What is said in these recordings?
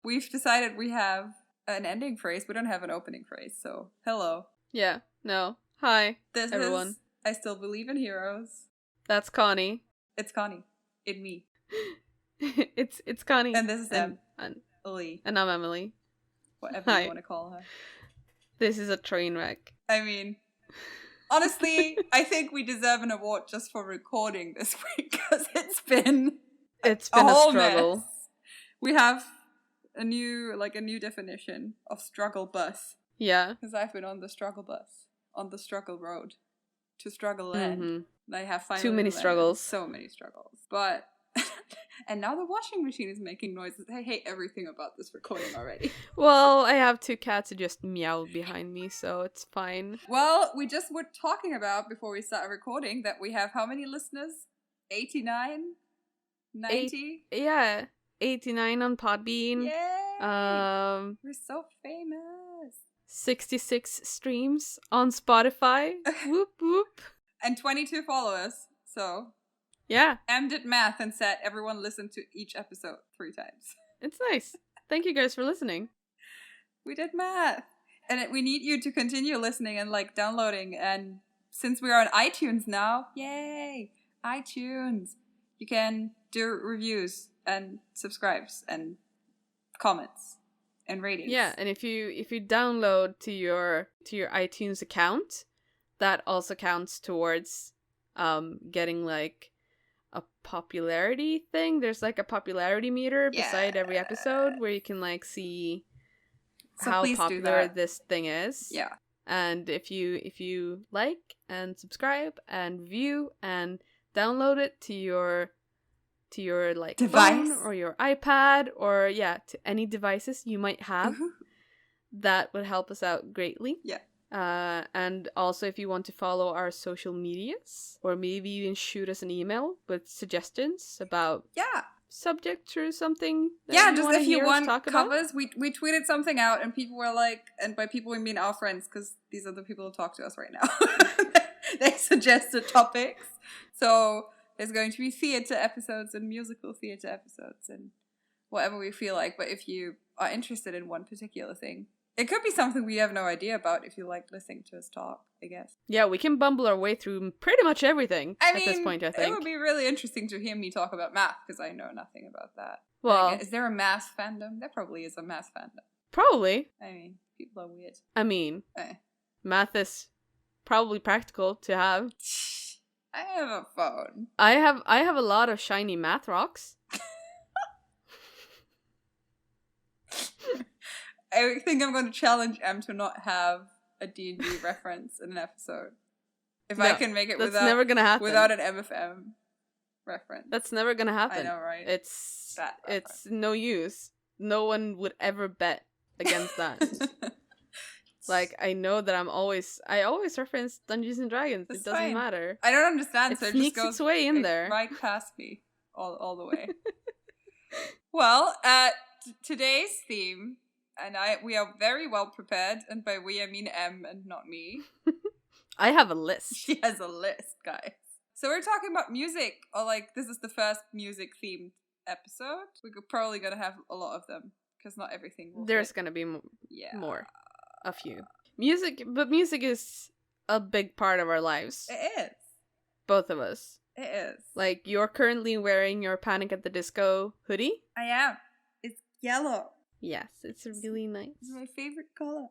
we've decided we have an ending phrase. We don't have an opening phrase, so hello. Yeah, no. Hi, This everyone. is I Still Believe in Heroes. That's Connie. It's Connie. It me. It's Connie. And this is Em. And Lee. I'm Emily. Whatever Hi. you want to call her. This is a train wreck. I mean, honestly, I think we deserve an award just for recording this week, because it's been a struggle. Mess. We have a new definition of struggle bus. Yeah. Because I've been on the struggle bus, on the struggle road, to struggle land. Mm-hmm. And I have finally too many struggles. So many struggles. But, and now the washing machine is making noises. I hate everything about this recording already. Well, I have 2 cats who just meow behind me, so it's fine. Well, we just were talking about, before we started recording, that we have how many listeners? 89? 90? Yeah, 89 on Podbean. Yay! We're so famous. 66 streams on Spotify. Whoop whoop. And 22 followers. So yeah, Em did math and said everyone listened to each episode 3 times. It's nice. Thank you guys for listening. We did math. And we need you to continue listening and downloading. And since we are on iTunes now, yay! iTunes. You can do reviews and subscribes and comments and ratings. Yeah, and if you download to your iTunes account, that also counts towards getting a popularity thing. There's a popularity meter beside every episode where you can see how popular this thing is. Yeah. And if you like and subscribe and view and download it to your device phone or your iPad or to any devices you might have, that would help us out greatly. Yeah. And also if you want to follow our social medias, or maybe even shoot us an email with suggestions about subject or something. Just if you want covers. We tweeted something out and people were and by people we mean our friends, because these are the people who talk to us right now. They suggested topics. So there's going to be theater episodes and musical theater episodes and whatever we feel like. But if you are interested in one particular thing, it could be something we have no idea about if you like listening to us talk, I guess. Yeah, we can bumble our way through pretty much everything at this point, I think. It would be really interesting to hear me talk about math, because I know nothing about that. Well, is there a math fandom? There probably is a math fandom. Probably. I mean, people are weird. I mean, math is probably practical to have. I have a phone. I have a lot of shiny math rocks. I think I'm going to challenge Em to not have a D&D reference in an episode. If I can make it never gonna happen. Without an MFM reference. That's never gonna happen. I know, right? It's no use. No one would ever bet against that. I know that I always reference Dungeons and Dragons. It doesn't matter. I don't understand, so it sneaks just goes its way in there. Right past me. All the way. Well, today's theme, and we are very well prepared, and by we I mean Em and not me. I have a list. She has a list, guys. So we're talking about music, or this is the first music themed episode. We're probably gonna have a lot of them, because not everything will There's fit. Gonna be more. A few. Music is a big part of our lives. It is. Both of us. It is. You're currently wearing your Panic at the Disco hoodie. I am. It's yellow. Yes, it's really nice. It's my favorite color.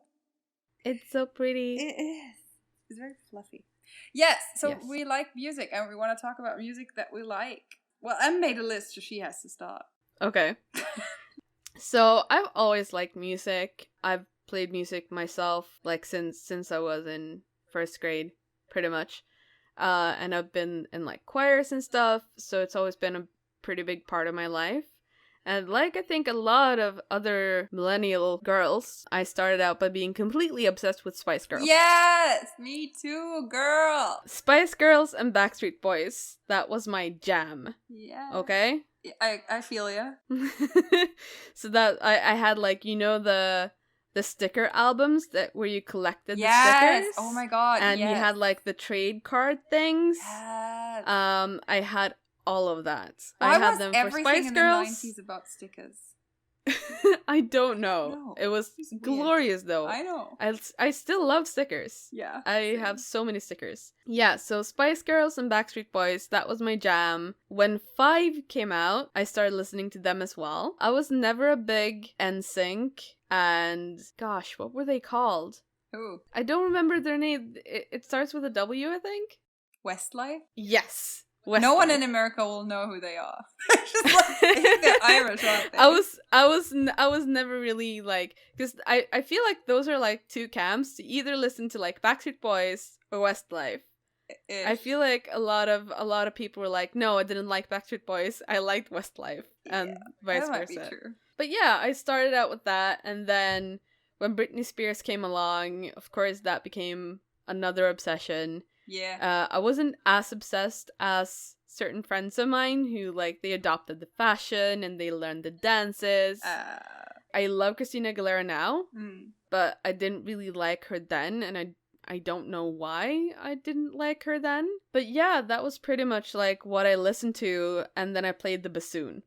It's so pretty. It is. It's very fluffy. Yes, so we like music, and we want to talk about music that we like. Well, Em made a list, so she has to start. Okay. So, I've always liked music. I've played music myself, since I was in first grade, pretty much. And I've been in choirs and stuff, so it's always been a pretty big part of my life. And I think a lot of other millennial girls, I started out by being completely obsessed with Spice Girls. Yes! Me too, girl! Spice Girls and Backstreet Boys. That was my jam. Yeah. Okay? I feel ya. So that, I had the sticker albums where you collected the stickers. Oh my god, and you had the trade card things. Yes. I had all of that. Why I had was them for everything Spice in Girls. the 90s about stickers? I don't know. No, It was it's weird. glorious though. I know. I still love stickers. Yeah. I same. have so many stickers. Yeah, so Spice Girls and Backstreet Boys, that was my jam. When 5 came out, I started listening to them as well. I was never a big NSYNC, and gosh, what were they called? Ooh. I don't remember their name. It starts with a W, I think? Westlife? Yes. No one Westlife. in America will know who they are. Just like, I think they're Irish, aren't they? I was never really like, because I feel like those are like two camps. To either listen to like Backstreet Boys or Westlife. I feel like a lot of people were like, no, I didn't like Backstreet Boys. I liked Westlife, and vice that might be versa. true. But yeah, I started out with that, and then when Britney Spears came along, of course, that became another obsession. Yeah. I wasn't as obsessed as certain friends of mine who, like, they adopted the fashion and they learned the dances. I love Christina Aguilera now, but I didn't really like her then, and I don't know why I didn't like her then. But yeah, that was pretty much like what I listened to, and then I played the bassoon.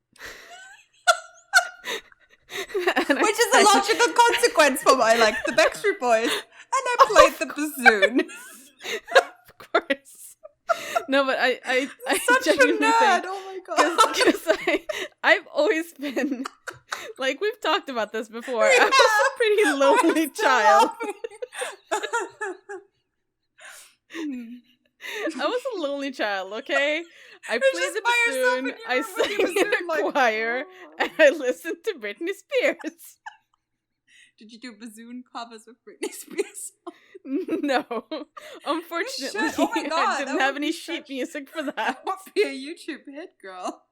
Which is a logical consequence for my like the Backstreet Boys, and I played the bassoon. Of course. No, but I Such a genuinely nerd. think, Oh my god. because I've always been, like, we've talked about this before. Yeah, I was a pretty lonely child. I was a lonely child, okay? I played the bassoon, I sang in a choir, and I listened to Britney Spears. Did you do bassoon covers with Britney Spears? No. Unfortunately, Oh my God, I didn't have any sheet music for that. That would be a YouTube hit, girl.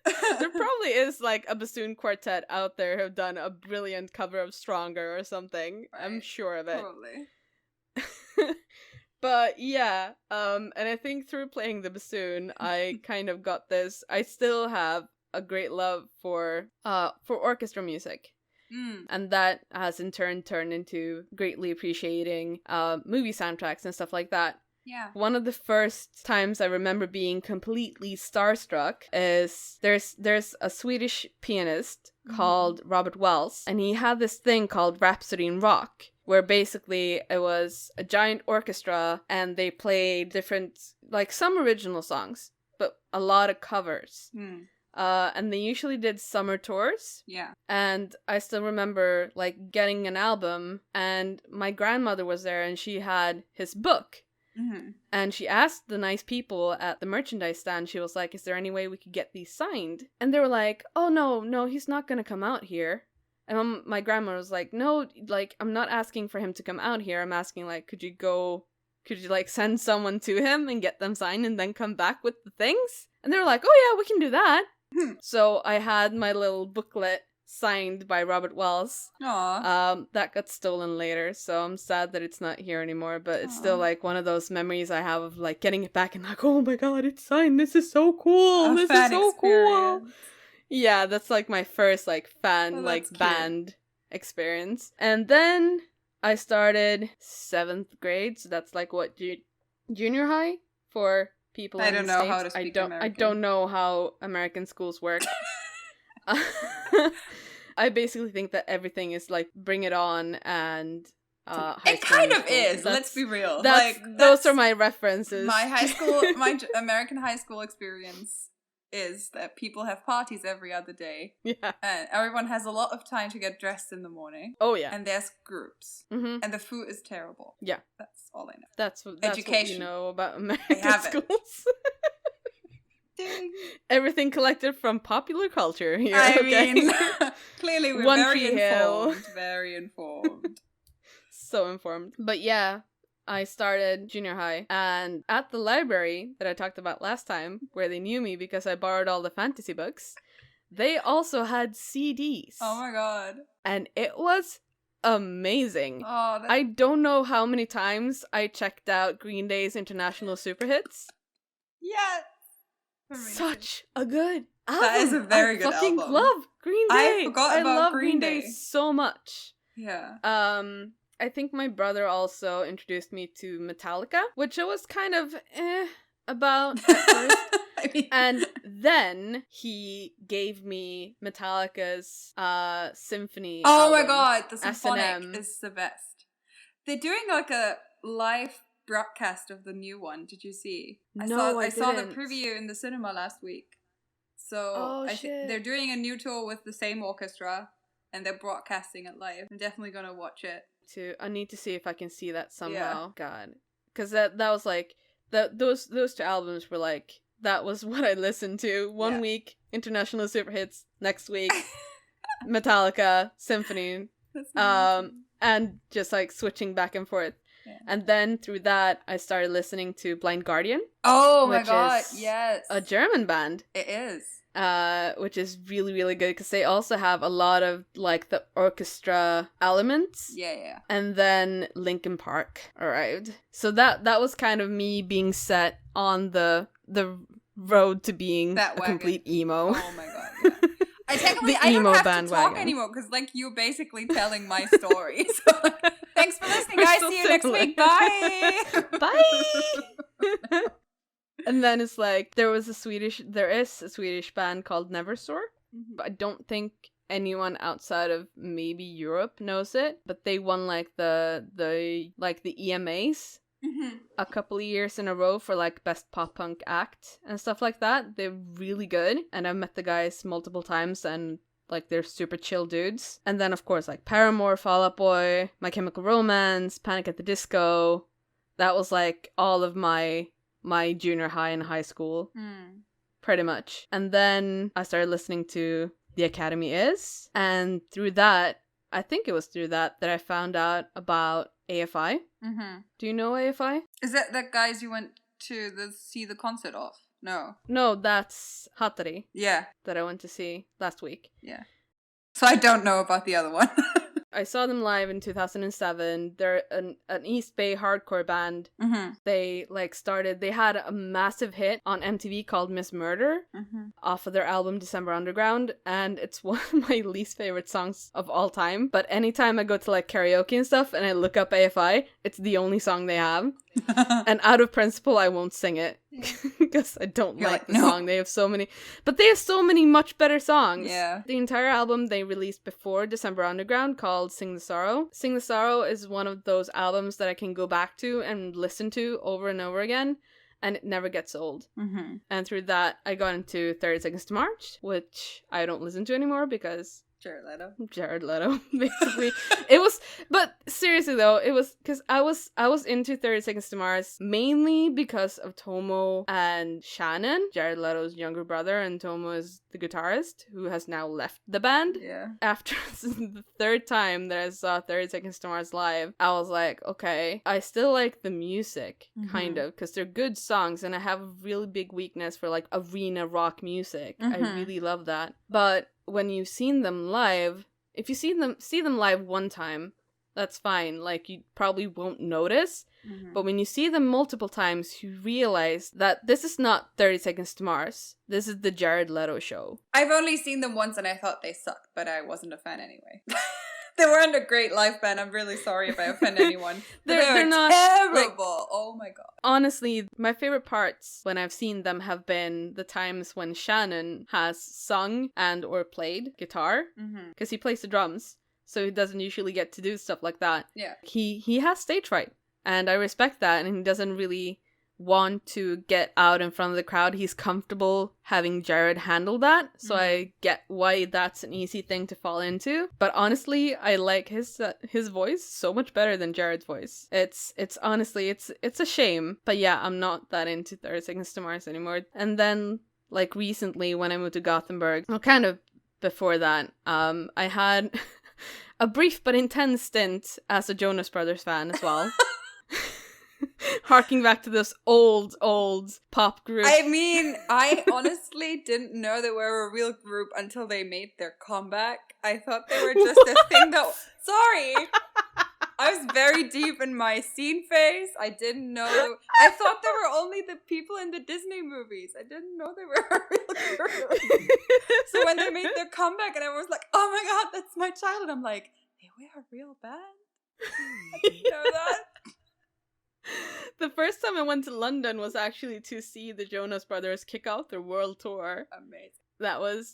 There probably is like a bassoon quartet out there who've done a brilliant cover of Stronger or something. Right. I'm sure of it. Probably. But yeah, and I think through playing the bassoon, I kind of got this. I still have a great love for orchestra music. And that has in turn turned into greatly appreciating movie soundtracks and stuff like that. Yeah. One of the first times I remember being completely starstruck is there's a Swedish pianist called Robert Wells, and he had this thing called Rhapsody in Rock, where basically it was a giant orchestra and they played different, like some original songs, but a lot of covers. And they usually did summer tours. Yeah. And I still remember like getting an album, and my grandmother was there and she had his book. And she asked the nice people at the merchandise stand, she was like, is there any way we could get these signed? And they were like, oh no, he's not gonna come out here. And my grandma was like, no, like, I'm not asking for him to come out here. I'm asking, like, could you like send someone to him and get them signed and then come back with the things? And they were like, oh yeah, we can do that. So I had my little booklet signed by Robert Wells. Aww. That got stolen later, so I'm sad that it's not here anymore, but it's still like one of those memories I have of like getting it back and like, oh my god, it's signed, this is so cool, this is so cool. Yeah, that's like my first like fan band experience. And then I started 7th grade, so that's like what, junior high for people in the States. How to speak American. I don't know how American schools work. I basically think that everything is like Bring It On and high school. It kind of is. Let's be real. Those are my references. My high school, my American high school experience is that people have parties every other day. Yeah. And everyone has a lot of time to get dressed in the morning. Oh yeah. And there's groups. And the food is terrible. Yeah. That's all I know. That's education. What you know about American schools. Everything collected from popular culture here. I mean, clearly we're very informed. So informed. But yeah, I started junior high, and at the library that I talked about last time, where they knew me because I borrowed all the fantasy books, they also had CDs. Oh my god. And it was amazing. I don't know how many times I checked out Green Day's International Super Hits. Yes. Amazing. Such a good album. That is a very good album. I fucking love Green Day. I forgot about Green Day so much. Yeah. I think my brother also introduced me to Metallica, which I was kind of about at first. I mean, And then he gave me Metallica's Symphony oh my album, god, the symphonic S&M. is the best. They're doing like a live broadcast of the new one. Did you see? No, I saw the didn't. preview in the cinema last week. So Oh, shit. they're doing a new tour with the same orchestra, and they're broadcasting it live. I'm definitely gonna watch it. I need to see if I can see that somehow. Yeah. God, because that was like those two albums were like, that was what I listened to. One week International Super Hits, next week Metallica Symphony, and just like switching back and forth. Yeah. And then through that, I started listening to Blind Guardian. Oh my god, yes. A German band. It is. Which is really, really good because they also have a lot of like the orchestra elements. Yeah. And then Linkin Park arrived. So that was kind of me being set on the road to being a complete emo. Oh my god, yeah. I don't have to talk anymore because like you're basically telling my story. So thanks for listening, guys. See you next week. Bye. Bye. And then it's like there is a Swedish band called Neverstore. Mm-hmm. But I don't think anyone outside of maybe Europe knows it. But they won like the EMAs. Mm-hmm. A couple of years in a row for like best pop punk act and stuff like that. They're really good, and I've met the guys multiple times, and like they're super chill dudes. And then of course like Paramore, Fall Out Boy, My Chemical Romance, Panic at the Disco. That was like all of my junior high and high school, pretty much. And then I started listening to The Academy Is, and through that, I think it was through that I found out about AFI. Mm-hmm. Do you know AFI? Is that the guys you went to see the concert of? No, that's Hattari. Yeah. That I went to see last week. Yeah. So I don't know about the other one. I saw them live in 2007. They're an East Bay hardcore band. Mm-hmm. They they had a massive hit on MTV called Miss Murder off of their album December Underground, and it's one of my least favorite songs of all time. But anytime I go to like karaoke and stuff and I look up AFI, it's the only song they have. And out of principle, I won't sing it because I don't like the song. They have so many much better songs. Yeah. The entire album they released before December Underground called Sing the Sorrow. Sing the Sorrow is one of those albums that I can go back to and listen to over and over again, and it never gets old. Mm-hmm. And through that, I got into 30 Seconds to March, which I don't listen to anymore because Jared Leto, basically. But seriously though, it was because I was into 30 Seconds to Mars mainly because of Tomo and Shannon, Jared Leto's younger brother, and Tomo is the guitarist who has now left the band. Yeah. After the third time that I saw 30 Seconds to Mars live, I was like, okay, I still like the music, kind of, because they're good songs, and I have a really big weakness for like arena rock music. I really love that. But when you've seen them live, if you see them live one time, that's fine. Like, you probably won't notice. Mm-hmm. But when you see them multiple times, you realize that this is not 30 Seconds to Mars. This is the Jared Leto show. I've only seen them once and I thought they sucked, but I wasn't a fan anyway. They weren't a great live band. I'm really sorry if I offend anyone. they're not terrible. Like, oh my god. Honestly, my favorite parts when I've seen them have been the times when Shannon has sung and or played guitar, because he plays the drums, so he doesn't usually get to do stuff like that. Yeah. He has stage fright, and I respect that, and he doesn't really want to get out in front of the crowd. He's comfortable having Jared handle that, so I get why that's an easy thing to fall into. But honestly, I like his voice so much better than Jared's voice. It's honestly it's a shame, but yeah, I'm not that into 30 Seconds to Mars anymore. And then like recently when I moved to Gothenburg, well, kind of before that, I had a brief but intense stint as a Jonas Brothers fan as well. Harking back to this old pop group. I mean, I honestly didn't know they were a real group until they made their comeback. I thought they were just a thing that... Sorry! I was very deep in my scene phase. I didn't know... I thought they were only the people in the Disney movies. I didn't know they were a real group. So when they made their comeback and I was like, oh my god, that's my childhood. I'm like, they were a real band? I didn't know that. The first time I went to London was actually to see the Jonas Brothers kick off their world tour. Amazing.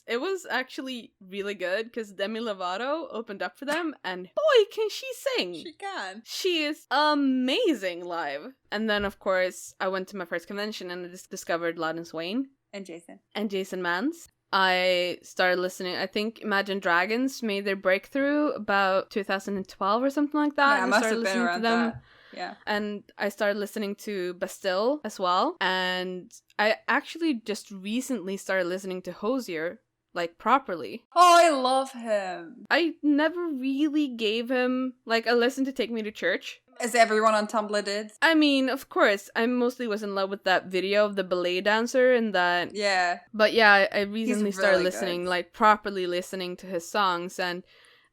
It was actually really good because Demi Lovato opened up for them, and boy, can she sing! She can. She is amazing live. And then, of course, I went to my first convention and I just discovered Loudon Swain. And Jason. And Jason Mans. I started listening. I think Imagine Dragons made their breakthrough about 2012 or something like that. Yeah, and must I started have been listening around to them. that. Yeah. And I started listening to Bastille as well. And I actually just recently started listening to Hozier, like, properly. Oh, I love him. I never really gave him, like, I listened to Take Me to Church. As everyone on Tumblr did. I mean, of course, I mostly was in love with that video of the ballet dancer and that. Yeah. But yeah, I recently started really listening, good. like, properly listening to his songs, and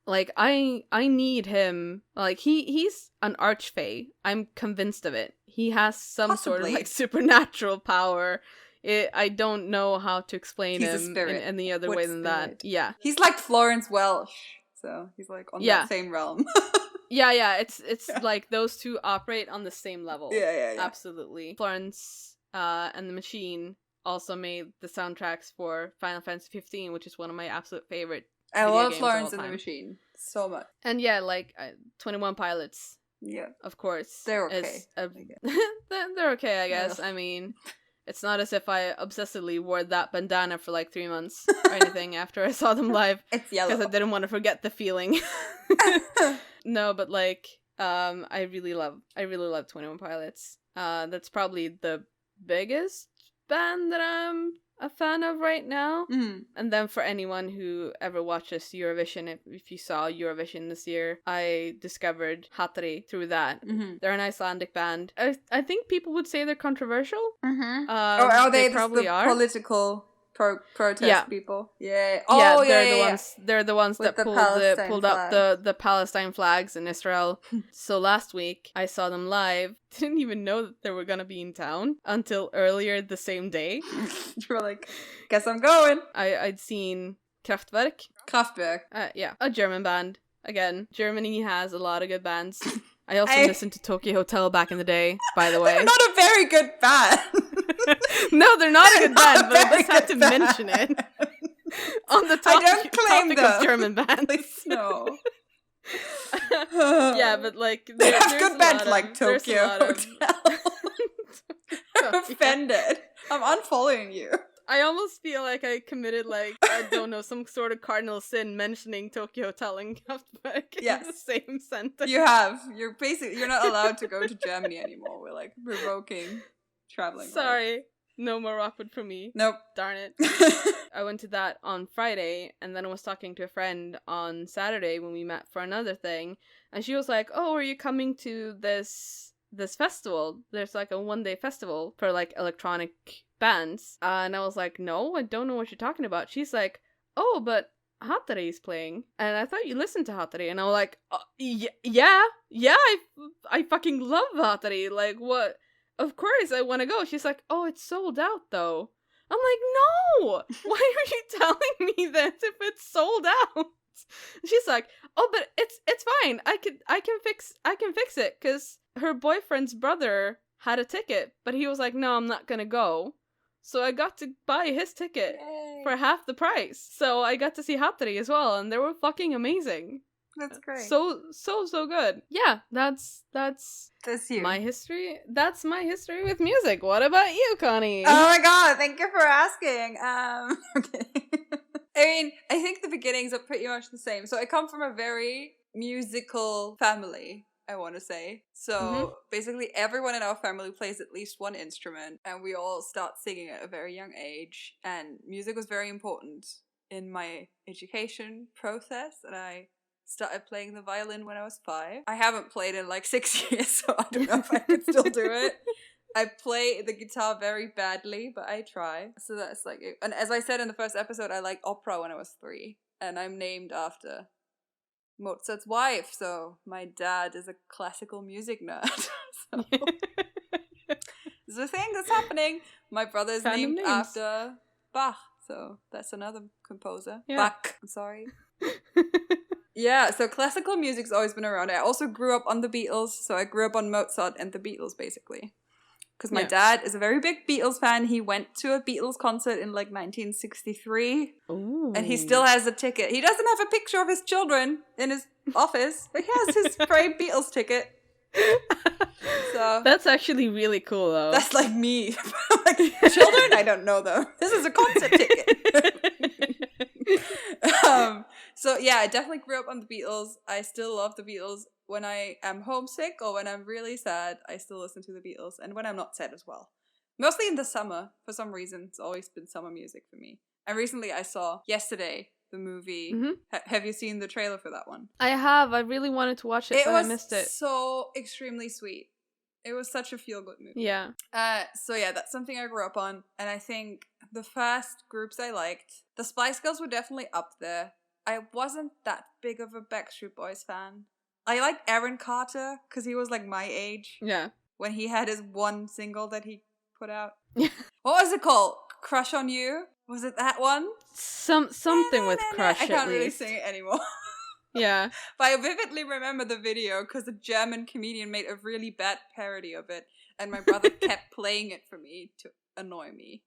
like, I need him. Like, he's an archfey. I'm convinced of it. He has some sort of, Possibly. like, supernatural power. I don't know how to explain He's a him spirit. in any other With way than that. spirit. Yeah. He's like Florence Welch. So he's like on that same realm. Yeah, it's like those two operate on the same level. Yeah. Absolutely. Florence and the Machine also made the soundtracks for Final Fantasy 15, which is one of my absolute favorite I video love games Florence of all and the time. Machine so much. And yeah, like 21 Pilots, Yeah. of course. They're okay. They're okay, I guess. Yeah. I mean, it's not as if I obsessively wore that bandana for like 3 months or anything after I saw them live. It's yellow. Because I didn't want to forget the feeling. No, but like, I really love 21 Pilots. That's probably the biggest band that I'm a fan of right now. Mm. And then for anyone who ever watches Eurovision, if you saw Eurovision this year, I discovered Hatari through that. Mm-hmm. They're an Icelandic band. I think people would say they're controversial. Mm-hmm. Are they probably the are. political protest people? Yeah. They're the ones With that the pulled Palestine up the Palestine flags in Israel. So last week I saw them live. Didn't even know that they were gonna be in town until earlier the same day. You were like, guess I'm going. I'd seen Kraftwerk. Kraftwerk. Yeah, a German band. Again, Germany has a lot of good bands. I also listened to Tokyo Hotel back in the day, by the way. They're not a very good band. No, they're not a good band, but I very just had to good band. mention it. On the I don't claim topic them. of German bands. Please, no. Yeah, but like... They have there's good a bands lot like of- there's a Tokyo lot of- Hotel. I'm offended. I'm unfollowing you. I almost feel like I committed, like, I don't know, some sort of cardinal sin mentioning Tokyo Hotel and Kraftwerk in Yes. the same sentence. You have. You're not allowed to go to Germany anymore. We're like revoking traveling. Sorry. No more Rockwood for me. Nope. Darn it. I went to that on Friday, and then I was talking to a friend on Saturday when we met for another thing, and she was like, "Oh, are you coming to this festival? There's like a 1-day festival for like electronic bands." And I was like, "No, I don't know what you're talking about." She's like, "Oh, but Hatari is playing, and I thought you listened to Hatari." And I was like, yeah, I fucking love Hatari. Like, what? Of course I want to go." She's like, "Oh, it's sold out though." I'm like, "No! Why are you telling me this if it's sold out?" She's like, "Oh, but it's fine. I can fix it because her boyfriend's brother had a ticket, but he was like, 'No, I'm not gonna go.' So I got to buy his ticket for half the price. So I got to see Hatari as well, and they were fucking amazing. That's great. So good. Yeah, that's you. my history. That's my history with music. What about you, Connie? Oh my god, thank you for asking. Okay. I mean, I think the beginnings are pretty much the same. So I come from a very musical family, I want to say. So basically everyone in our family plays at least one instrument, and we all start singing at a very young age. And music was very important in my education process, and I started playing the violin when I was 5. I haven't played in like 6 years, so I don't know if I could still do it. I play the guitar very badly, but I try. So that's like it. And as I said in the first episode, I liked opera when I was 3. And I'm named after Mozart's wife, so my dad is a classical music nerd. So there's a thing that's happening. My brother's named after Bach, so that's another composer. Yeah. Bach, I'm sorry. Yeah, so classical music's always been around. I also grew up on the Beatles, so I grew up on Mozart and the Beatles, basically. Because my dad is a very big Beatles fan. He went to a Beatles concert in like 1963. Ooh. And he still has a ticket. He doesn't have a picture of his children in his office, but he has his framed Beatles ticket. So that's actually really cool, though. That's like me. Like, children? I don't know, though. This is a concert ticket. So yeah, I definitely grew up on the Beatles. I still love the Beatles. When I am homesick or when I'm really sad, I still listen to the Beatles. And when I'm not sad as well. Mostly in the summer, for some reason. It's always been summer music for me. And recently I saw yesterday the movie. Mm-hmm. Have you seen the trailer for that one? I have. I really wanted to watch it, but I missed it. It was so extremely sweet. It was such a feel-good movie. Yeah. So yeah, that's something I grew up on. And I think the first groups I liked, the Spice Girls were definitely up there. I wasn't that big of a Backstreet Boys fan. I liked Aaron Carter because he was like my age. Yeah. When he had his one single that he put out. What was it called? Crush on You? Was it that one? Something with Crush, I can't at really least. sing it anymore. Yeah. But I vividly remember the video because a German comedian made a really bad parody of it. And my brother kept playing it for me to annoy me.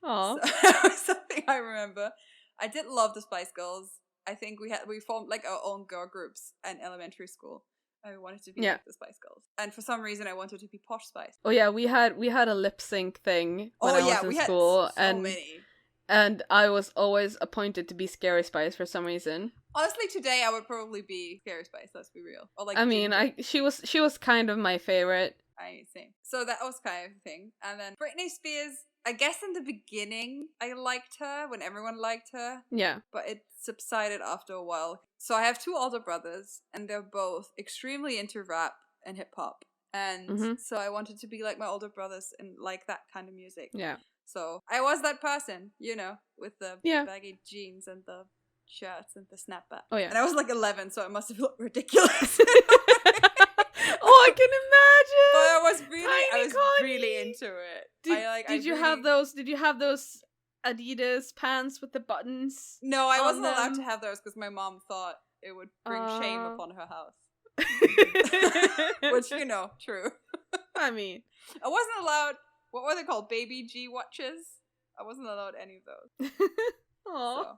Aww. So that was something I remember. I did love the Spice Girls. I think we formed like our own girl groups in elementary school. I wanted to be like the Spice Girls, and for some reason I wanted to be Posh Spice. Oh yeah, we had a lip sync thing when I was in school, had so many. And I was always appointed to be Scary Spice for some reason. Honestly, today I would probably be Scary Spice. Let's be real. Or like I mean, she was kind of my favorite. Same. So that was kind of the thing, and then Britney Spears. I guess in the beginning, I liked her when everyone liked her. Yeah. But it subsided after a while. So I have two older brothers, and they're both extremely into rap and hip-hop. And so I wanted to be like my older brothers and like that kind of music. Yeah. So I was that person, you know, with the baggy jeans and the shirts and the snapback. Oh, yeah. And I was like 11, so it must have looked ridiculous. Oh, I can imagine. But I was really into it. Did you have those Adidas pants with the buttons? No, I wasn't allowed to have those because my mom thought it would bring shame upon her house. Which, you know, true. I mean, I wasn't allowed, what were they called? Baby G watches? I wasn't allowed any of those. Aww. So.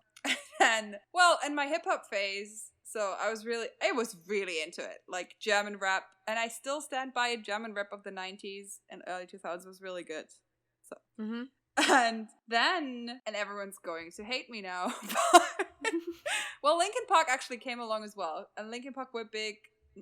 And my hip hop phase, so I was really into it. Like German rap, and I still stand by it. German rap of the 90s and early 2000s was really good. So. And then, and everyone's going to hate me now. Well, Linkin Park actually came along as well. And Linkin Park were big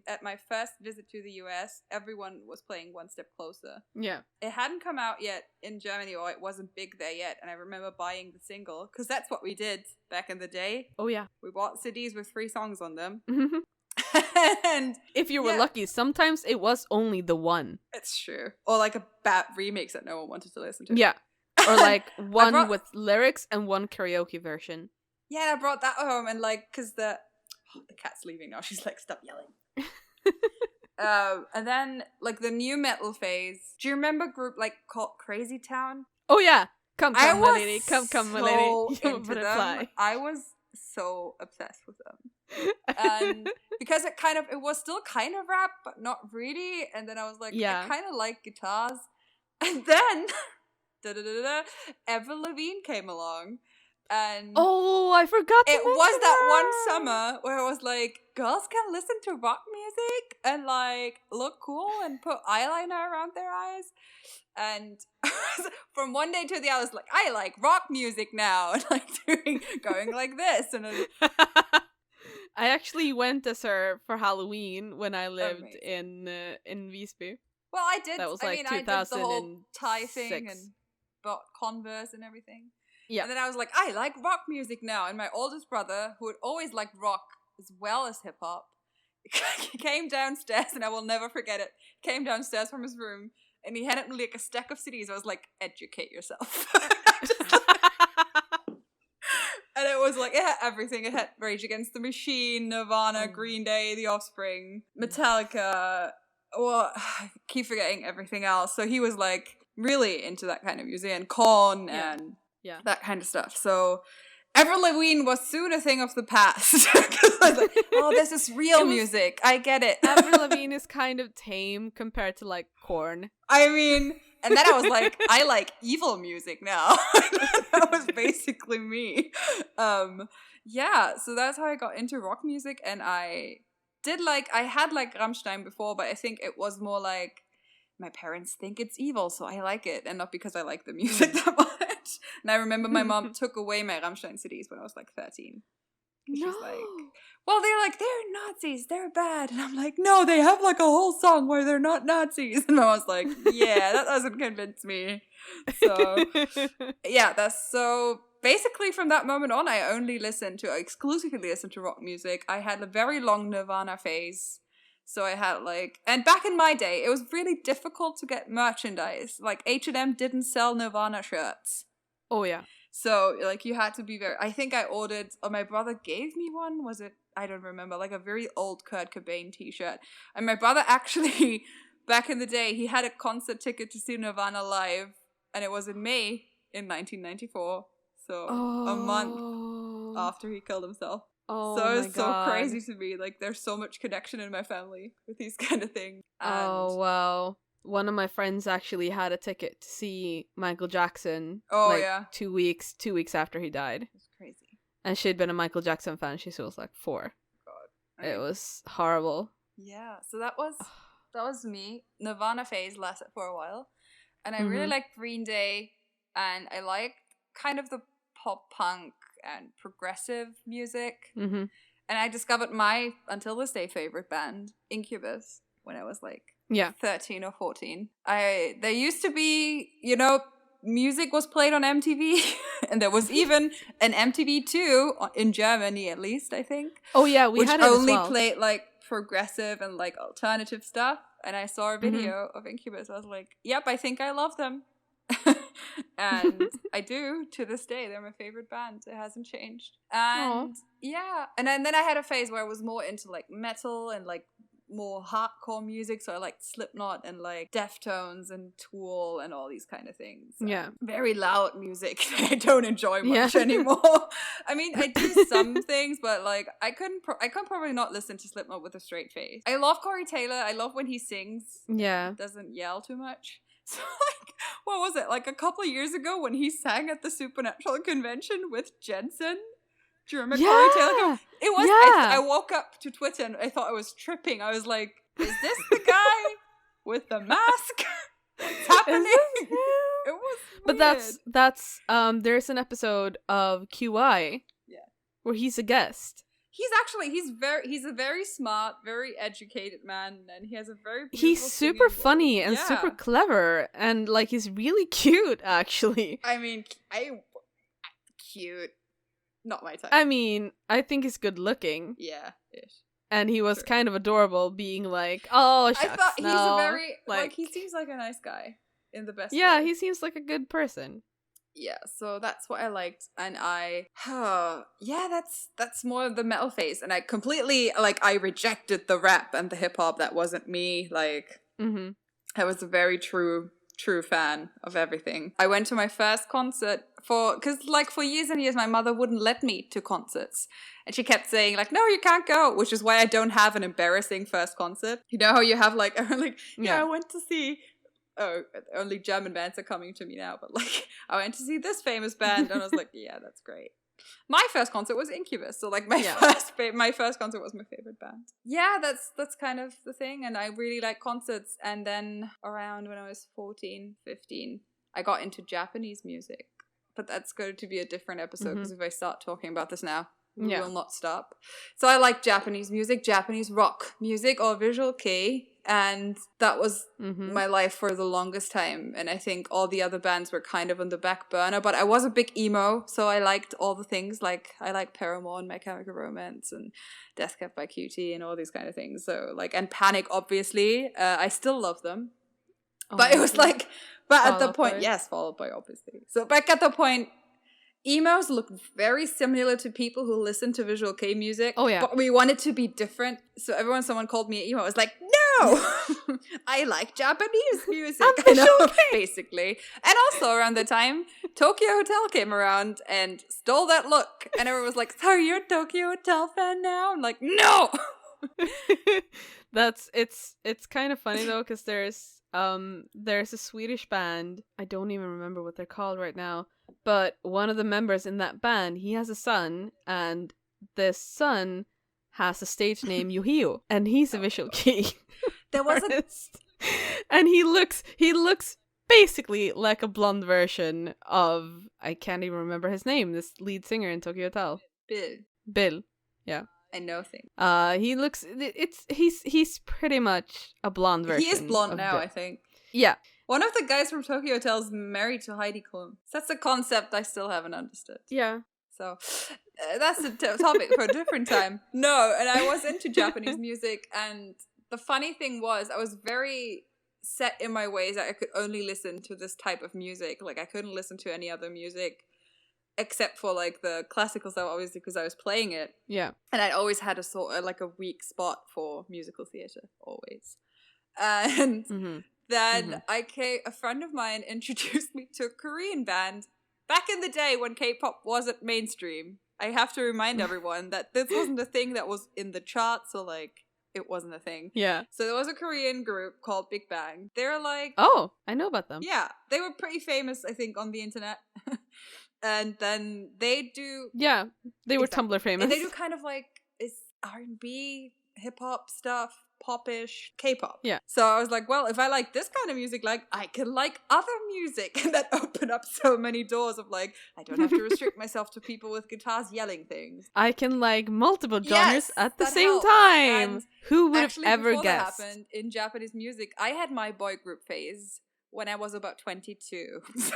at my first visit to the US. Everyone was playing One Step Closer. Yeah. It hadn't come out yet in Germany, or it wasn't big there yet. And I remember buying the single, because that's what we did back in the day. Oh, yeah. We bought CDs with 3 songs on them. And if you were lucky, sometimes it was only the one. It's true. Or like a bad remix that no one wanted to listen to. Yeah. Or like one with lyrics and one karaoke version. Yeah, I brought that home, and like, because the cat's leaving now. She's like, stop yelling. And then like the new metal phase. Do you remember a group like called Crazy Town? Oh yeah. Come my lady. Come my lady. Into them. I was so obsessed with them. And because it was still kind of rap, but not really. And then I was like, I kind of like guitars. And then Avril Lavigne came along. And I forgot to it was that one summer where I was like, girls can listen to rock music and like look cool and put eyeliner around their eyes. And from one day to the other, I was like, I like rock music now, and like going like this. And I actually went as her for Halloween when I lived in Visby. Well, I did. That was like I did the whole tie thing and bought Converse and everything. Yeah. And then I was like, I like rock music now. And my oldest brother, who had always liked rock as well as hip hop, came downstairs, and I will never forget it. Came downstairs from his room, and he handed me like a stack of CDs. I was like, educate yourself. And it was like, it had everything. It had Rage Against the Machine, Nirvana, Green Day, The Offspring, Metallica. Well, I keep forgetting everything else. So he was like really into that kind of music, and Korn and that kind of stuff. So Avril Lavigne was soon a thing of the past. Because I was like, oh, this is real music. I get it. Avril Lavigne is kind of tame compared to like Korn. I mean, and then I was like, I like evil music now. That was basically me. Yeah, so that's how I got into rock music, and I had like Rammstein before, but I think it was more like my parents think it's evil, so I like it, and not because I like the music that much. And I remember my mom took away my Rammstein CDs when I was like 13. She was like, well, they're Nazis, they're bad. And I'm like, no, they have like a whole song where they're not Nazis. And I was like, yeah, that doesn't convince me. So, yeah, that's so... Basically, from that moment on, I exclusively listened to rock music. I had a very long Nirvana phase. So I had like... And back in my day, it was really difficult to get merchandise. Like, H&M didn't sell Nirvana shirts. Oh, yeah. So, like, you had to be very... I think I ordered... Or my brother gave me one. Was it... I don't remember. Like, a very old Kurt Cobain t-shirt. And my brother actually... Back in the day, he had a concert ticket to see Nirvana live. And it was in May in 1994. So, a month after he killed himself. Oh, so it's so crazy to me. Like, there's so much connection in my family with these kind of things. Oh, wow. One of my friends actually had a ticket to see Michael Jackson. 2 weeks after he died. It's crazy. And she'd been a Michael Jackson fan. She was like 4. God. It was horrible. Yeah, so that was me. Nirvana phase lasted for a while. And I really liked Green Day. And I liked kind of the pop punk and progressive music. Mm-hmm. And I discovered my, until this day, favorite band, Incubus, when I was like 13 or 14. There used to be, music was played on MTV. And there was even an MTV2 in Germany, at least, I think. Oh, yeah, we had it as well. Which only played like progressive and like alternative stuff. And I saw a video of Incubus. I was like, yep, I think I love them. And I do to this day. They're my favorite band. It hasn't changed. And and then I had a phase where I was more into like metal and like more hardcore music. So I liked Slipknot and like Deftones and Tool and all these kind of things. Very loud music that I don't enjoy much anymore. I mean, I do some things, but like I couldn't probably not listen to Slipknot with a straight face. I love Corey Taylor. I love when he sings. Yeah, doesn't yell too much. So, like, what was it? Like, a couple of years ago when he sang at the Supernatural convention with Jensen? Do you remember Corey Taylor? It was, I woke up to Twitter and I thought I was tripping. I was like, is this the guy with the mask? What's happening? It was weird. But that's there's an episode of QI where he's a guest. He's a very smart, very educated man, and he has a very he's super funny and super clever, and like he's really cute, actually. I mean, cute, not my type. I mean, I think he's good looking. Yeah, ish. And he was kind of adorable, being like, "Oh, shucks, I thought he's no. a very like he seems like a nice guy in the best. Yeah, way. He seems like a good person. Yeah, so that's what I liked, and that's more of the metal phase, and I completely, like, I rejected the rap and the hip-hop. That wasn't me, like, I was a very true fan of everything. I went to my first concert because, like, for years and years, my mother wouldn't let me to concerts, and she kept saying, like, no, you can't go, which is why I don't have an embarrassing first concert. You know how you have, like, I went to see... Oh, only German bands are coming to me now, but like I went to see this famous band and I was like, yeah, that's great. My first concert was Incubus, so like my first concert was my favorite band. Yeah, that's kind of the thing, and I really like concerts. And then around when I was 14, 15, I got into Japanese music. But that's going to be a different episode because if I start talking about this now, we will not stop. So I like Japanese music, Japanese rock music or visual kei. And that was my life for the longest time. And I think all the other bands were kind of on the back burner. But I was a big emo, so I liked all the things. Like, I liked Paramore and My Chemical Romance and Death Cab by Cutie and all these kind of things. So, like, and Panic, obviously. I still love them. But it was like, at the point, Fall Out Boy, obviously. So back at the point, emos look very similar to people who listen to visual kei music. Oh, yeah. But we wanted to be different. So someone called me emo. I was like, no! I like Japanese music. Basically. And also around the time, Tokyo Hotel came around and stole that look. And everyone was like, so you're a Tokyo Hotel fan now? I'm like, no! It's kind of funny though, because there's a Swedish band. I don't even remember what they're called right now, but one of the members in that band, he has a son, and this son has a stage name Yuhio, and he's a visual kei. There was a... and he looks basically like a blonde version of, I can't even remember his name, this lead singer in Tokyo Hotel. Bill. Yeah. I know things. He looks, he's pretty much a blonde version. He is blonde now, I think. Yeah. One of the guys from Tokyo Hotel is married to Heidi Klum. So that's a concept I still haven't understood. Yeah. So that's a topic for a different time. No, and I was into Japanese music, and the funny thing was I was very set in my ways that I could only listen to this type of music. Like I couldn't listen to any other music except for like the classical stuff, obviously, because I was playing it. Yeah. And I'd always had a sort of like a weak spot for musical theater, always. And then a friend of mine introduced me to a Korean band back in the day when K-pop wasn't mainstream. I have to remind everyone that this wasn't a thing that was in the charts, or like it wasn't a thing. Yeah. So there was a Korean group called Big Bang. They're like... Oh, I know about them. Yeah. They were pretty famous, I think, on the internet. And then they do... Yeah, they were Tumblr famous. And they do kind of like R&B, hip-hop stuff, pop-ish, K-pop. Yeah. So I was like, well, if I like this kind of music, like, I can like other music. And that opened up so many doors of like, I don't have to restrict myself to people with guitars yelling things. I can like multiple genres at the same helped. time. And who would have ever before guessed? That happened in Japanese music, I had my boy group phase when I was about 22. So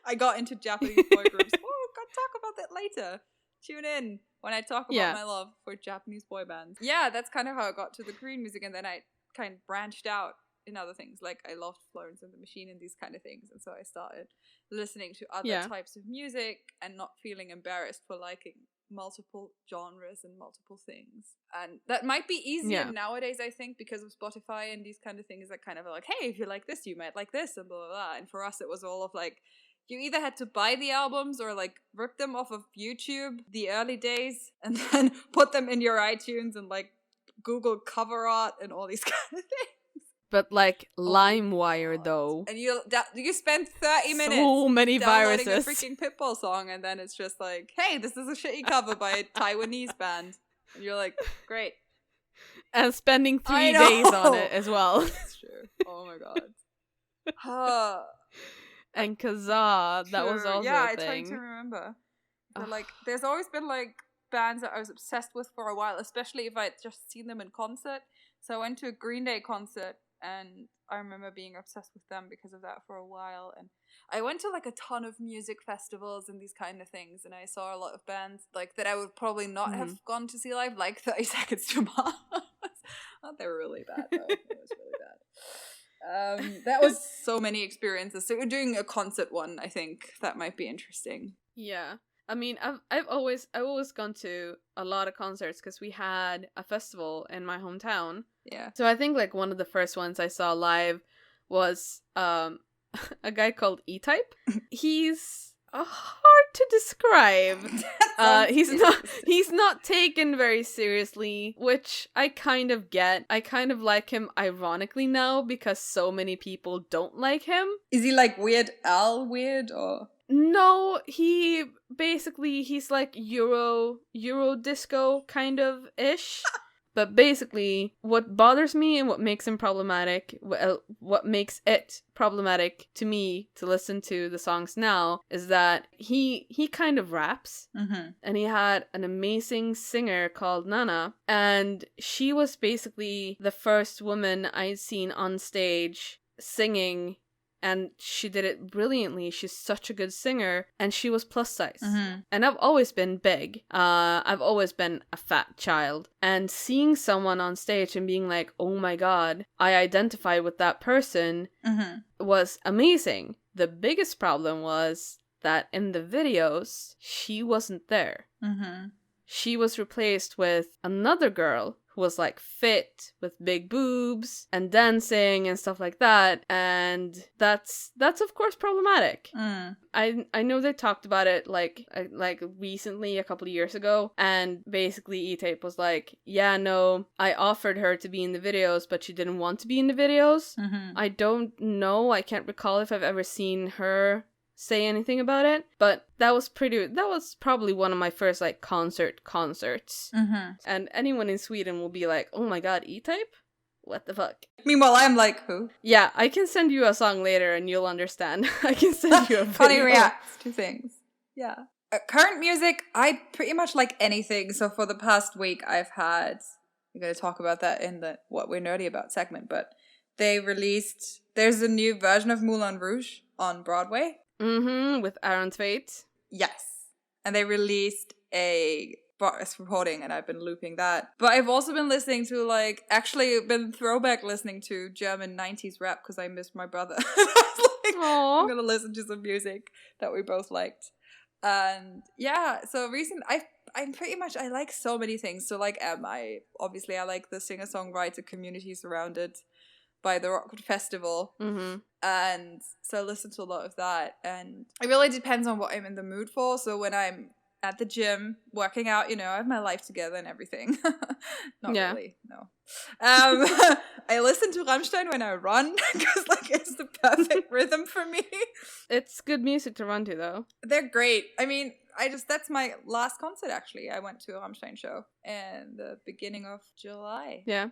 I got into Japanese boy groups. Oh, I'll talk about that later. Tune in when I talk about my love for Japanese boy bands. Yeah, that's kind of how I got to the Korean music, and then I kind of branched out in other things. Like I loved Florence and the Machine and these kind of things, and so I started listening to other types of music and not feeling embarrassed for liking multiple genres and multiple things. And that might be easier nowadays, I think, because of Spotify and these kind of things that kind of are like, hey, if you like this, you might like this, and blah, blah, blah. And for us, it was all of like, you either had to buy the albums or like rip them off of YouTube the early days and then put them in your iTunes and like Google cover art and all these kind of things. But like LimeWire though. And you spend 30 minutes so many downloading viruses. a freaking Pitbull song, and then it's just like, hey, this is a shitty cover by a Taiwanese band. And you're like, great. And spending 3 days on it as well. That's true. Oh my god. And Kazaa, that was also a thing. Yeah, I tried to remember. But like, there's always been like bands that I was obsessed with for a while, especially if I'd just seen them in concert. So I went to a Green Day concert, and I remember being obsessed with them because of that for a while. And I went to like a ton of music festivals and these kind of things, and I saw a lot of bands like that I would probably not have gone to see live, like 30 Seconds to Mars. Oh, they were really bad though. It was really bad. That was so many experiences. So you're doing a concert one, I think that might be interesting. Yeah. I mean, I've always gone to a lot of concerts because we had a festival in my hometown. Yeah. So I think like one of the first ones I saw live was a guy called E-Type. He's hard to describe. He's not taken very seriously, which I kind of get. I kind of like him ironically now because so many people don't like him. Is he like Weird Al weird, or? No, he's like Euro disco kind of ish. But basically, what bothers me and what makes him problematic, what makes it problematic to me to listen to the songs now, is that he kind of raps. And he had an amazing singer called Nana. And she was basically the first woman I'd seen on stage singing. And she did it brilliantly. She's such a good singer. And she was plus size. And I've always been big. I've always been a fat child. And seeing someone on stage and being like, oh my god, I identify with that person was amazing. The biggest problem was that in the videos, she wasn't there. She was replaced with another girl who was like fit with big boobs and dancing and stuff like that, and that's of course problematic. I know they talked about it like recently, a couple of years ago, and basically E-Tape was like, yeah, no, I offered her to be in the videos, but she didn't want to be in the videos. I don't know, I can't recall if I've ever seen her say anything about it, but that was probably one of my first like concerts. And anyone in Sweden will be like, oh my god, E-Type? What the fuck? Meanwhile, I'm like, who? Yeah, I can send you a song later and you'll understand. I can send you a video. Funny reacts to things. Yeah. Current music, I pretty much like anything. So for the past week, we're going to talk about that in the What We're Nerdy About segment, but there's a new version of Moulin Rouge on Broadway. With Aaron Tveit. Yes. And they released a bonus recording, and I've been looping that. But I've also been listening to, been throwback listening to German 90s rap because I missed my brother. I'm going to listen to some music that we both liked. And yeah, so I like so many things. So like, I like the singer-songwriter community surrounded by the Rockwood Festival. And so I listen to a lot of that, and it really depends on what I'm in the mood for. So when I'm at the gym working out, I have my life together and everything. Not really, no. I listen to Rammstein when I run because it's the perfect rhythm for me. It's good music to run to, though. They're great. I mean, that's my last concert, actually. I went to a Rammstein show in the beginning of July. Yeah.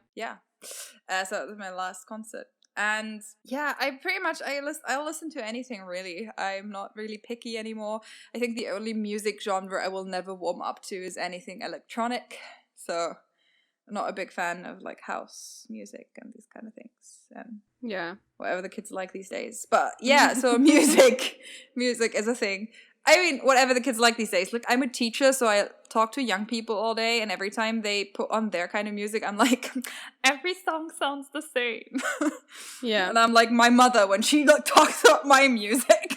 So that was my last concert. And yeah, I'll listen to anything, really. I'm not really picky anymore. I think the only music genre I will never warm up to is anything electronic. So I'm not a big fan of house music and these kind of things. And whatever the kids like these days. But yeah, so music is a thing. I mean, whatever the kids like these days. Look, I'm a teacher, so I talk to young people all day, and every time they put on their kind of music, I'm like, every song sounds the same. Yeah. And I'm like my mother when she talks about my music.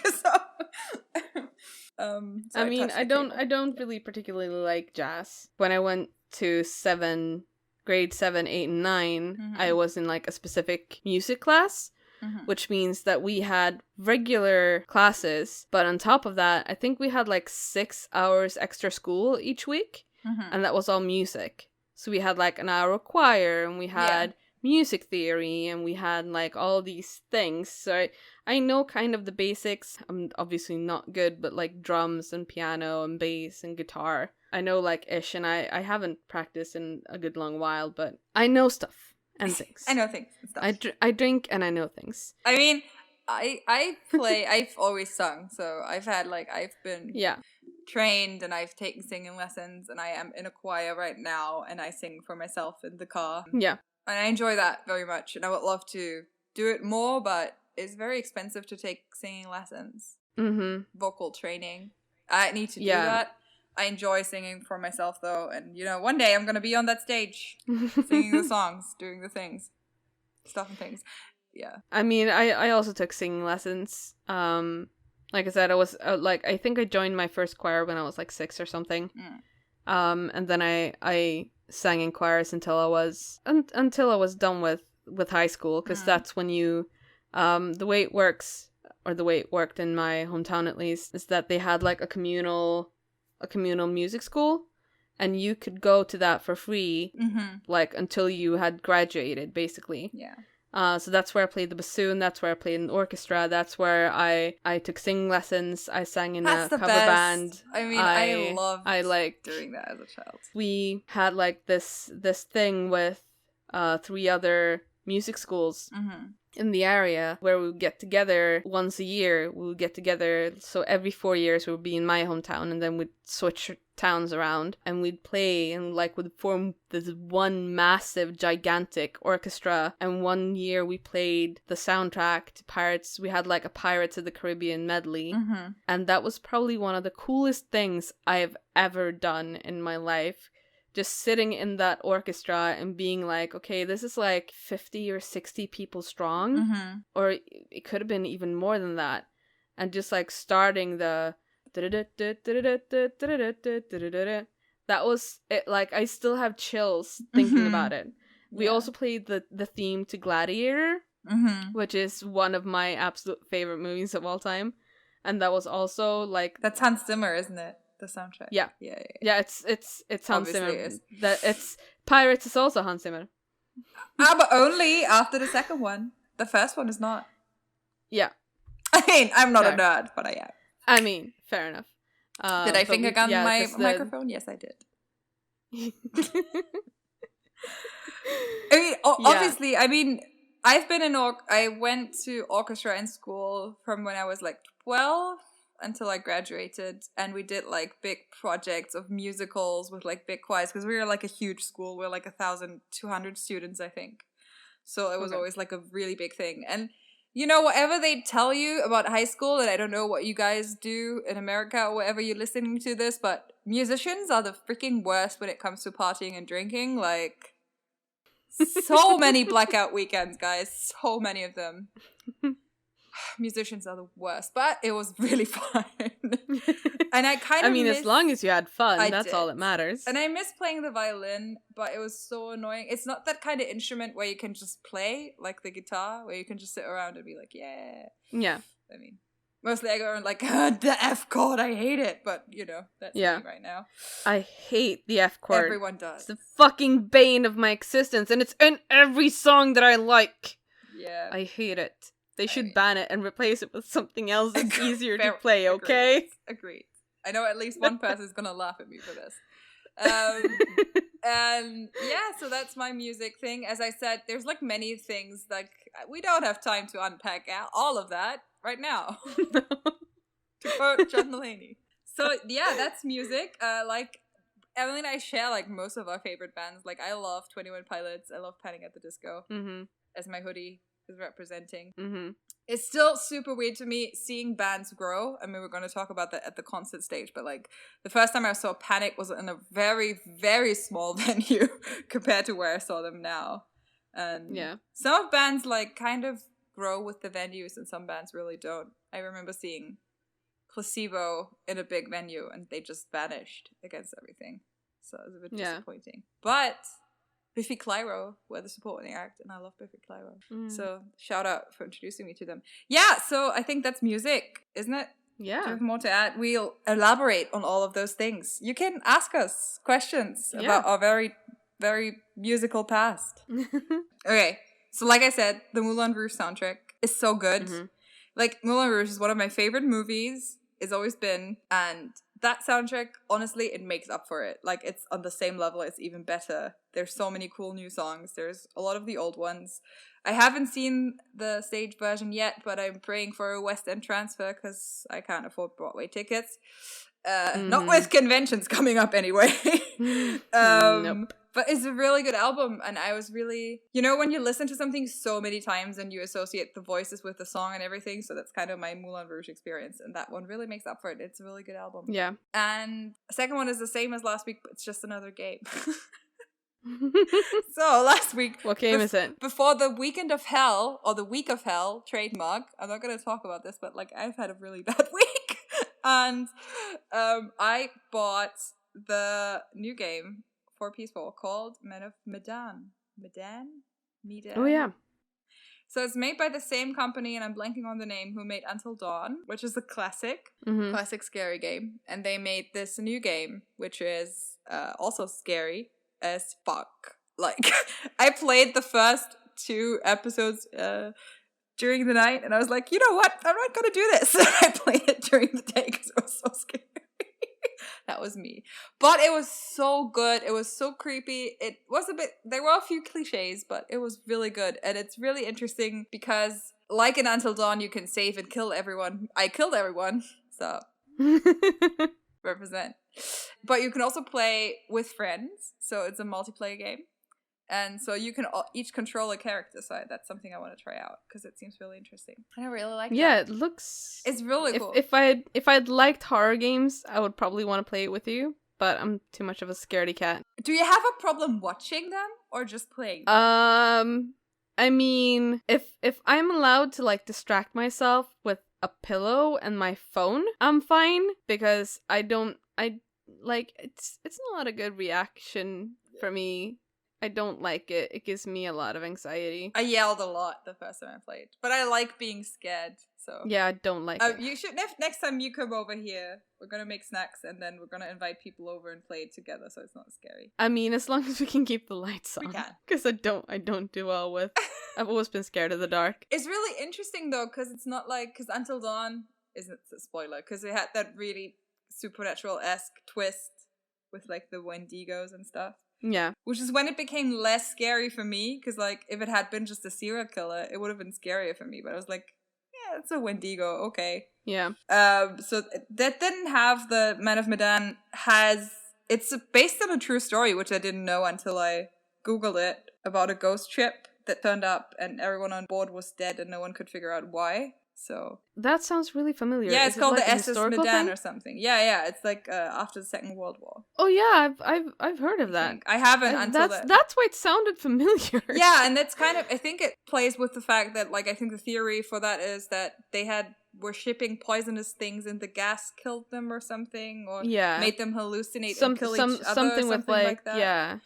I don't really particularly like jazz. When I went to grade 7, 8, and 9, I was in a specific music class. Which means that we had regular classes, but on top of that, I think we had 6 hours extra school each week, and that was all music. So we had an hour of choir, and we had music theory, and we had all these things. So I know kind of the basics. I'm obviously not good, but drums and piano and bass and guitar, I know ish, and I haven't practiced in a good long while, but I know stuff. And things. I know things and stuff. I drink and I know things. I mean, I've always sung, so I've been trained, and I've taken singing lessons, and I am in a choir right now, and I sing for myself in the car. Yeah. And I enjoy that very much, and I would love to do it more, but it's very expensive to take singing lessons. Vocal training. I need to do that. I enjoy singing for myself, though, and, one day I'm going to be on that stage, singing the songs, doing the things, stuff and things. Yeah. I mean, I also took singing lessons. Like I said, I was, I think I joined my first choir when I was, 6 or something. And then I sang in choirs until I was done with high school, because that's when you, the way it works, or the way it worked in my hometown at least, is that they had, a communal music school, and you could go to that for free until you had graduated, basically. So that's where I played the bassoon, that's where I played in the orchestra, that's where I took singing lessons, I sang in a cover band. I mean, I loved doing that as a child. We had this thing with 3 other music schools in the area where we would get together once a year. We would get together, so every 4 years we would be in my hometown, and then we'd switch towns around, and we'd play and would form this one massive gigantic orchestra. And one year we played the soundtrack to Pirates. We had a Pirates of the Caribbean medley, and that was probably one of the coolest things I've ever done in my life. Just sitting in that orchestra and being okay, this is 50 or 60 people strong, or it could have been even more than that, and just starting the That was it. Like, I still have chills thinking about it. We also played the theme to Gladiator, which is one of my absolute favorite movies of all time, and that was also like that's Hans Zimmer, isn't it? The soundtrack. Yeah. It's Hans Obviously Zimmer. is. That it's Pirates is also Hans Zimmer. But only after the second one. The first one is not. Yeah. I mean, I'm not a nerd, but I am. I mean, fair enough. Did I finger gun my microphone? Yes, I did. I mean, obviously, I mean, I've been I went to orchestra in school from when I was like 12 until I graduated, and we did like big projects of musicals with like big choirs, because we were like a huge school. We're like 1,200 students, I think. So it was always like a really big thing. And you know, whatever they tell you about high school, and I don't know what you guys do in America or wherever you're listening to this, but musicians are the freaking worst when it comes to partying and drinking. Like, so many blackout weekends, guys. So many of them. Musicians are the worst, but it was really fun. And I mean, as long as you had fun, that's all that matters. And I miss playing the violin, but it was so annoying. It's not that kind of instrument where you can just play like the guitar, where you can just sit around and be like, yeah. I mean, mostly I go around like, the F chord, I hate it. But, you know, that's me right now. I hate the F chord. Everyone does. It's the fucking bane of my existence, and it's in every song that I like. Yeah. I hate it. They should ban it and replace it with something else that's easier to play, okay? Agreed. I know at least one person is gonna laugh at me for this. And yeah, so that's my music thing. As I said, there's like many things, like we don't have time to unpack all of that right now. To quote John Mulaney. So yeah, that's music. Like Emily and I share like most of our favorite bands. Like I love 21 Pilots. I love Panic at the Disco. As my hoodie is representing. It's still super weird to me seeing bands grow. I mean, we're going to talk about that at the concert stage, but like the first time I saw Panic was in a very, very small venue compared to where I saw them now. And some of bands like kind of grow with the venues and some bands really don't. I remember seeing Placebo in a big venue and they just vanished against everything. So it was a bit disappointing. But Biffy Clyro were the supporting act, and I love Biffy Clyro. So shout out for introducing me to them. Yeah, so I think that's music, isn't it? Yeah. Do you have more to add? We'll elaborate on all of those things. You can ask us questions about our very, very musical past. Okay, so like I said, the Moulin Rouge soundtrack is so good. Like, Moulin Rouge is one of my favorite movies. It's always been, and that soundtrack, honestly, it makes up for it. Like, it's on the same level, it's even better. There's so many cool new songs. There's a lot of the old ones. I haven't seen the stage version yet, but I'm praying for a West End transfer because I can't afford Broadway tickets. Not with conventions coming up anyway. Nope. But it's a really good album, and I was really... You know, when you listen to something so many times and you associate the voices with the song and everything, so that's kind of my Moulin Rouge experience, and that one really makes up for it. It's a really good album. Yeah. And the second one is the same as last week, but it's just another game. So, last week... What game is it? Before the Weekend of Hell, or the Week of Hell, trademark, I'm not going to talk about this, but, like, I've had a really bad week. And I bought the new game for PS4 called Men of Medan. Medan? Oh, yeah. So it's made by the same company, and I'm blanking on the name, who made Until Dawn, which is a classic scary game. And they made this new game, which is also scary as fuck. Like, I played the first 2 episodes during the night, and I was like, you know what? I'm not gonna do this. I played it during the day because it was so scary. That was me. But it was so good. It was so creepy. It was a bit... There were a few cliches, but it was really good. And it's really interesting because, like in Until Dawn, you can save and kill everyone. I killed everyone, so... Represent. But you can also play with friends. So it's a multiplayer game. And so you can each control a character, so that's something I want to try out because it seems really interesting. I really like that. Yeah, it looks... It's really cool. If I'd liked horror games, I would probably want to play it with you, but I'm too much of a scaredy cat. Do you have a problem watching them or just playing them? I mean, if I'm allowed to, like, distract myself with a pillow and my phone, I'm fine, because I like it's not a good reaction for me. I don't like it. It gives me a lot of anxiety. I yelled a lot the first time I played, but I like being scared. So yeah, I don't like it. You should next time you come over here, we're gonna make snacks and then we're gonna invite people over and play it together, so it's not scary. I mean, as long as we can keep the lights on. We can, because I don't do well with. I've always been scared of the dark. It's really interesting though, because it's not like Until Dawn isn't a spoiler, because it had that really supernatural-esque twist with like the Wendigos and stuff. Yeah. Which is when it became less scary for me, because like if it had been just a serial killer, it would have been scarier for me. But I was like, yeah, it's a Wendigo, okay. Yeah. So that didn't have the Man of Medan it's based on a true story, which I didn't know until I Googled it, about a ghost ship that turned up and everyone on board was dead and no one could figure out why. So that sounds really familiar. Yeah, it's called like the SS Medan thing? or something. Yeah, it's like after the Second World War. Oh yeah, I've heard of that. I haven't until that's why it sounded familiar. Yeah, and that's kind of, I think it plays with the fact that, like, I think the theory for that is that they were shipping poisonous things and the gas killed them or something, or made them hallucinate and kill each other, something with like that. Yeah.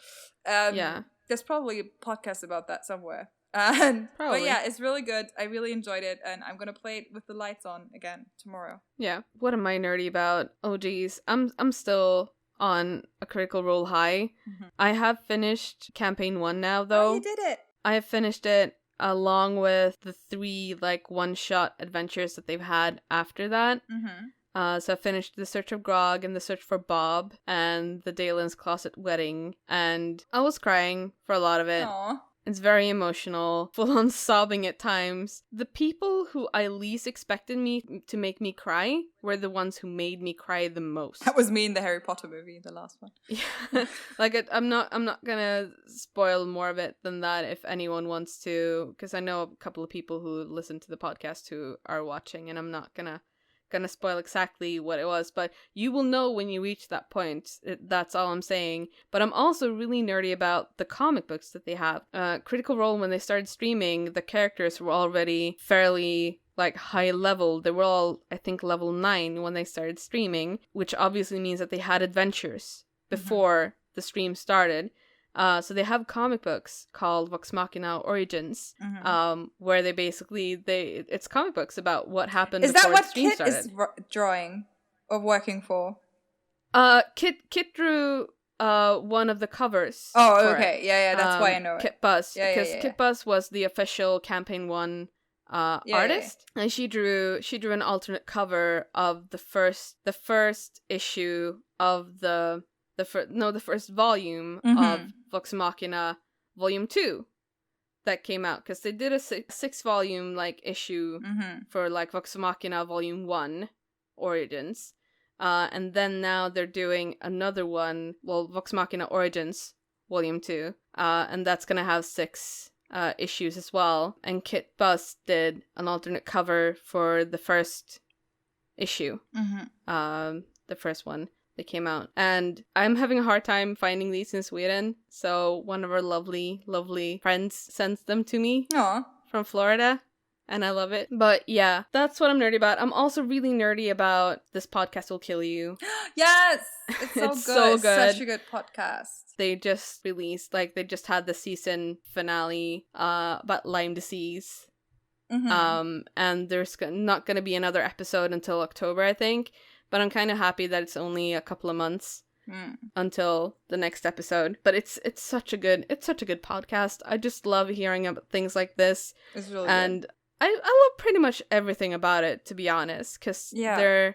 Yeah. There's probably a podcast about that somewhere. But yeah, it's really good. I really enjoyed it, and I'm gonna play it with the lights on again tomorrow. Yeah. What am I nerdy about? Oh geez, I'm still on a Critical Role high. Mm-hmm. I have finished campaign 1 now, though. Oh, you did it. I have finished it along with the 3 like one-shot adventures that they've had after that. Mm-hmm. So I finished The Search of Grog and The Search for Bob and The Dalen's Closet Wedding, and I was crying for a lot of it. Aww. It's very emotional, full-on sobbing at times. The people who I least expected me to make me cry were the ones who made me cry the most. That was me in the Harry Potter movie, the last one. Yeah, like I'm not gonna spoil more of it than that if anyone wants to, because I know a couple of people who listen to the podcast who are watching, and I'm not gonna spoil exactly what it was, but you will know when you reach that point. That's all I'm saying. But I'm also really nerdy about the comic books that they have. Critical Role, when they started streaming, the characters were already fairly like high level. They were all, I think, level 9 when they started streaming, which obviously means that they had adventures before the stream started. So they have comic books called Vox Machina Origins, where they basically it's comic books about what happened. Is that what Kit is drawing or working for? Kit drew one of the covers. Oh, okay, yeah, that's why I know it. Kit Bus, because Kit Bus was the official campaign 1 artist, and she drew an alternate cover of the first issue of the first volume of Vox Machina Volume 2 that came out, because they did a 6-volume like issue for like Vox Machina Volume 1 Origins, and then now they're doing another one, Vox Machina Origins Volume 2, and that's gonna have 6 issues as well, and Kit Bus did an alternate cover for the first issue, the first one that came out, and I'm having a hard time finding these in Sweden, so one of our lovely friends sends them to me. Aww. From Florida, and I love it. But yeah, that's what I'm nerdy about. I'm also really nerdy about This Podcast Will Kill You. Yes! It's so it's good. So good. Such a good podcast. They just released, like, they just had the season finale about Lyme disease. And there's not going to be another episode until October, I think. But I'm kind of happy that it's only a couple of months until the next episode. But it's such a good podcast. I just love hearing about things like this. It's really and good. I love pretty much everything about it, to be honest, because their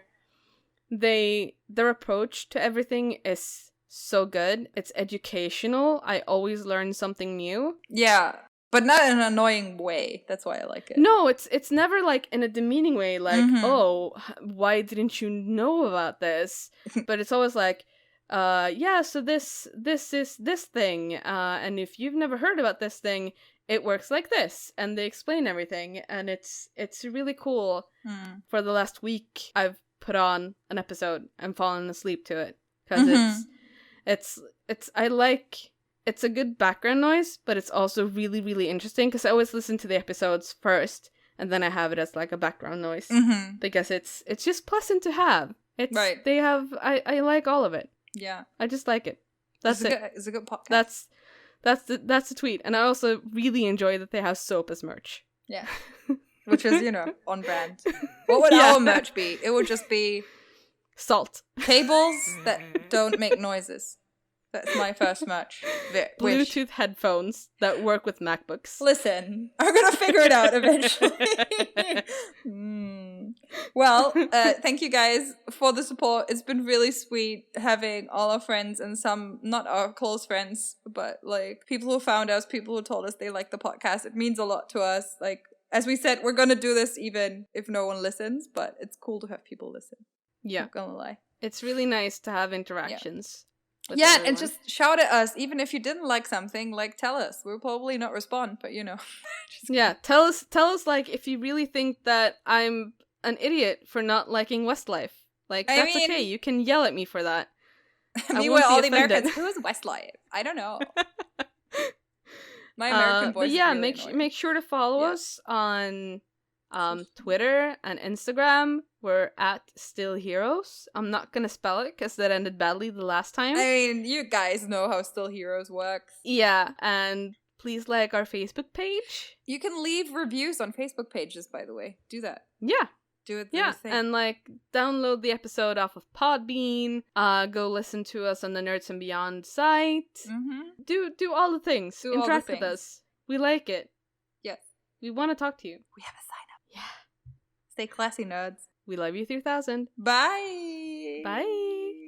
approach to everything is so good. It's educational. I always learn something new. Yeah. But not in an annoying way. That's why I like it. No, it's never like in a demeaning way, like, oh, why didn't you know about this? But it's always like, so this is this thing, and if you've never heard about this thing, it works like this, and they explain everything, and it's really cool. For the last week, I've put on an episode and fallen asleep to it, because it's a good background noise, but it's also really, really interesting, because I always listen to the episodes first, and then I have it as like a background noise, because it's just pleasant to have. It's right. They have, I like all of it. Yeah. I just like it. That's it. It's a good podcast. That's the tweet. And I also really enjoy that they have soap as merch. Yeah. Which is, on brand. What would our merch be? It would just be salt. cables that don't make noises. That's my first merch. Bluetooth headphones that work with MacBooks. Listen, I'm gonna figure it out eventually. Well, thank you guys for the support. It's been really sweet having all our friends and some not our close friends, but like people who found us, people who told us they like the podcast. It means a lot to us. Like, as we said, we're gonna do this even if no one listens, but it's cool to have people listen. Yeah. Not gonna lie. It's really nice to have interactions. Yeah, everyone. And just shout at us, even if you didn't like something, like tell us. We'll probably not respond, but yeah, tell us like if you really think that I'm an idiot for not liking Westlife. Like, that's okay. You can yell at me for that. I mean, we're all the Americans. Who's Westlife? I don't know. My American voice. But yeah, is really make sure to follow us on Twitter and Instagram. We're at Still Heroes. I'm not gonna spell it because that ended badly the last time. I mean, you guys know how Still Heroes works. Yeah, and please like our Facebook page. You can leave reviews on Facebook pages, by the way. Do that. Yeah. Do it. Yeah, and like download the episode off of Podbean. Go listen to us on the Nerds and Beyond site. Mm-hmm. Do all the things. Interact with us. We like it. Yes. We want to talk to you. We have a sign up. Yeah. Stay classy, nerds. We love you 3000. Bye. Bye.